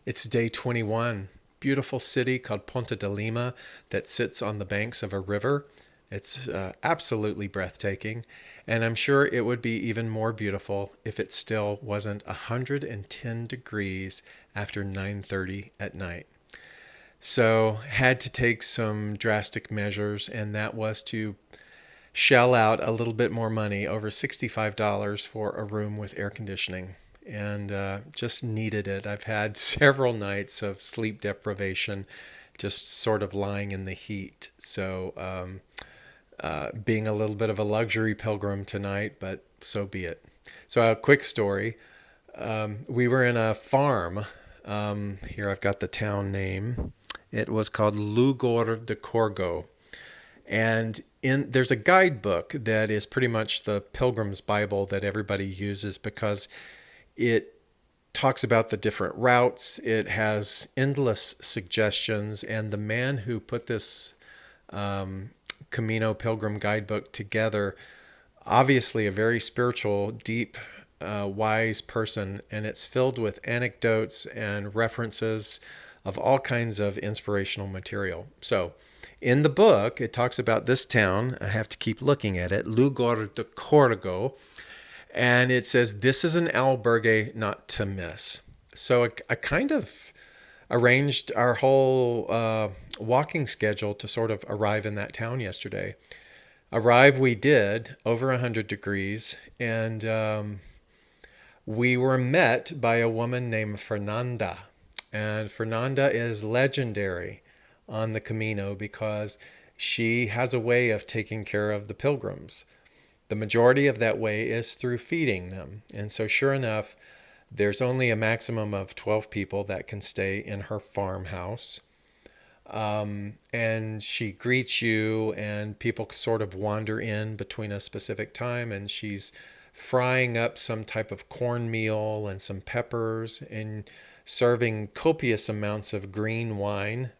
It's day 21. Beautiful city called Ponte de Lima that sits on the banks of a river. It's absolutely breathtaking, and I'm sure it would be even more beautiful if it still wasn't 110 degrees after 9:30 at night. So, had to take some drastic measures, and that was to shell out a little bit more money, over $65 for a room with air conditioning. And just needed it. I've had several nights of sleep deprivation, just sort of lying in the heat. So, being a little bit of a luxury pilgrim tonight, but so be it. So, a quick story. We were in a farm. Here I've got the town name. It was called Lugar de Corgo. And there's a guidebook that is pretty much the Pilgrim's Bible that everybody uses because it talks about the different routes. It has endless suggestions. And the man who put this Camino Pilgrim guidebook together, obviously a very spiritual, deep, wise person. And it's filled with anecdotes and references of all kinds of inspirational material. So, in the book, it talks about this town. I have to keep looking at it, Lugar de Corgo. And it says, this is an albergue not to miss. So I kind of arranged our whole walking schedule to sort of arrive in that town yesterday. Arrive we did, over 100 degrees. And we were met by a woman named Fernanda. And Fernanda is legendary on the Camino because she has a way of taking care of the pilgrims. The majority of that way is through feeding them. And so sure enough, there's only a maximum of 12 people that can stay in her farmhouse. And she greets you and people sort of wander in between a specific time, and she's frying up some type of cornmeal and some peppers and serving copious amounts of green wine,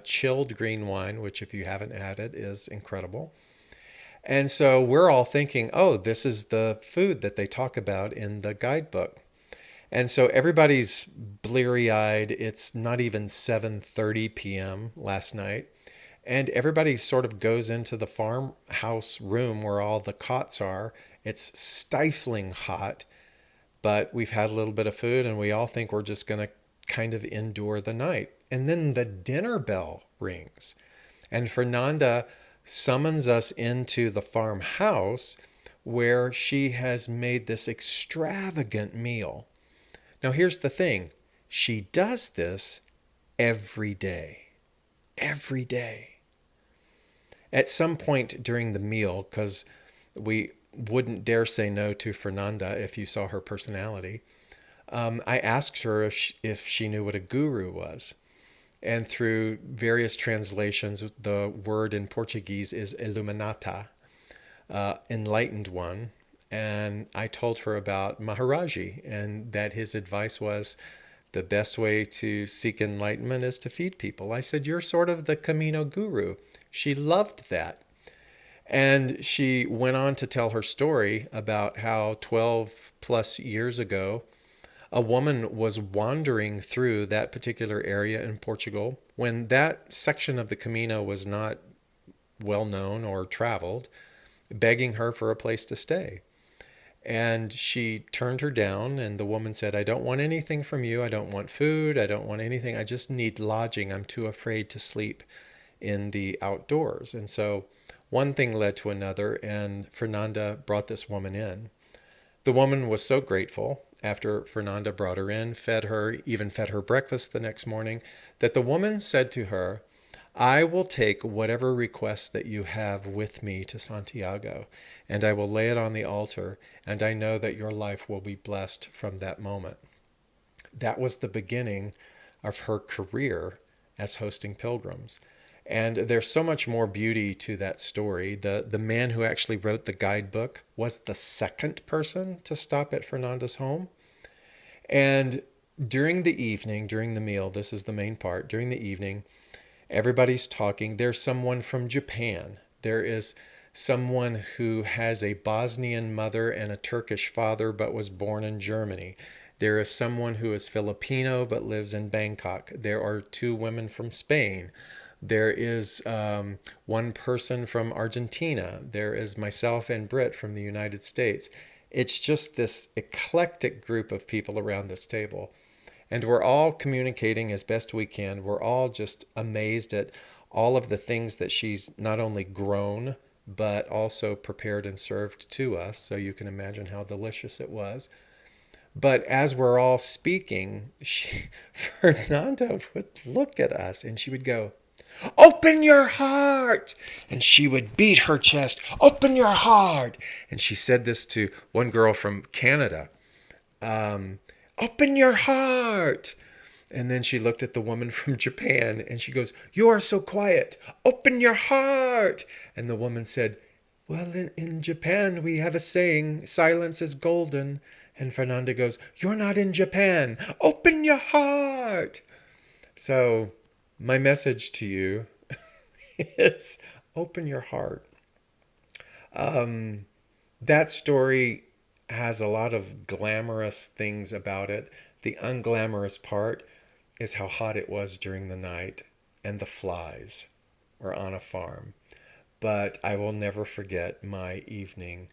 chilled green wine, which if you haven't had it is incredible. And so we're all thinking, oh, this is the food that they talk about in the guidebook. And so everybody's bleary-eyed. It's not even 7:30 p.m. last night. And everybody sort of goes into the farmhouse room where all the cots are. It's stifling hot, but we've had a little bit of food and we all think we're just going to kind of endure the night. And then the dinner bell rings, and Fernanda summons us into the farmhouse where she has made this extravagant meal. Now, here's the thing. She does this every day. Every day. At some point during the meal, because we wouldn't dare say no to Fernanda if you saw her personality, I asked her if she knew what a guru was. And through various translations, the word in Portuguese is Illuminata, enlightened one. And I told her about Maharaji and that his advice was the best way to seek enlightenment is to feed people. I said, you're sort of the Camino guru. She loved that. And she went on to tell her story about how 12 plus years ago, a woman was wandering through that particular area in Portugal when that section of the Camino was not well known or traveled, begging her for a place to stay. And she turned her down, and the woman said, I don't want anything from you. I don't want food. I don't want anything. I just need lodging. I'm too afraid to sleep in the outdoors. And so one thing led to another, and Fernanda brought this woman in. The woman was so grateful after Fernanda brought her in, fed her, even fed her breakfast the next morning, that the woman said to her, I will take whatever request that you have with me to Santiago, and I will lay it on the altar, and I know that your life will be blessed from that moment. That was the beginning of her career as hosting pilgrims. And there's so much more beauty to that story. The man who actually wrote the guidebook was the second person to stop at Fernanda's home. And during the evening, during the meal, this is the main part, during the evening, everybody's talking. There's someone from Japan. There is someone who has a Bosnian mother and a Turkish father but was born in Germany. There is someone who is Filipino but lives in Bangkok. There are two women from Spain. There is one person from Argentina. There is myself and Britt from the United States. It's just this eclectic group of people around this table. And we're all communicating as best we can. We're all just amazed at all of the things that she's not only grown, but also prepared and served to us. So you can imagine how delicious it was. But as we're all speaking, Fernanda would look at us and she would go, "Open your heart!" And she would beat her chest, "Open your heart!" And she said this to one girl from Canada, "Open your heart!" And then she looked at the woman from Japan and she goes, "You are so quiet. Open your heart." And the woman said, "Well, in Japan, we have a saying, silence is golden." And Fernanda goes, "You're not in Japan. Open your heart." So my message to you is open your heart. That story has a lot of glamorous things about it. The unglamorous part is how hot it was during the night and the flies were on a farm. But I will never forget my evening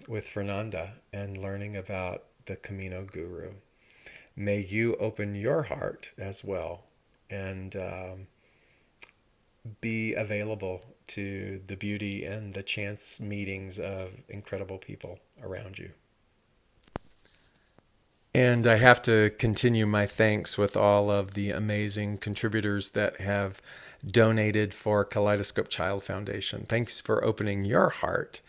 with Fernanda and learning about the Camino Guru. May you open your heart as well and be available to the beauty and the chance meetings of incredible people around you. And I have to continue my thanks with all of the amazing contributors that have donated for Kaleidoscope Child Foundation. Thanks for opening your heart.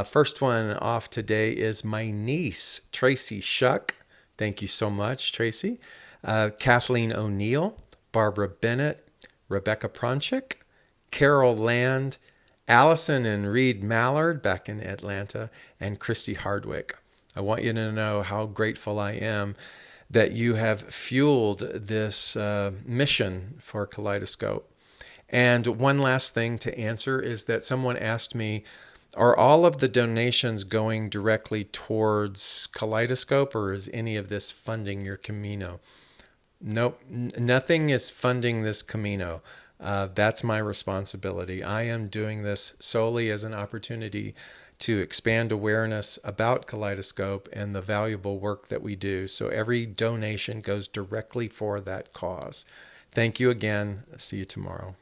First one off today is my niece, Tracy Shuck. Thank you so much, Tracy. Kathleen O'Neill, Barbara Bennett, Rebecca Pronchik, Carol Land, Allison and Reed Mallard back in Atlanta, and Christy Hardwick. I want you to know how grateful I am that you have fueled this mission for Kaleidoscope. And one last thing to answer is that someone asked me, are all of the donations going directly towards Kaleidoscope, or is any of this funding your Camino? Nope, nothing is funding this Camino. That's my responsibility. I am doing this solely as an opportunity to expand awareness about Kaleidoscope and the valuable work that we do. So every donation goes directly for that cause. Thank you again. See you tomorrow.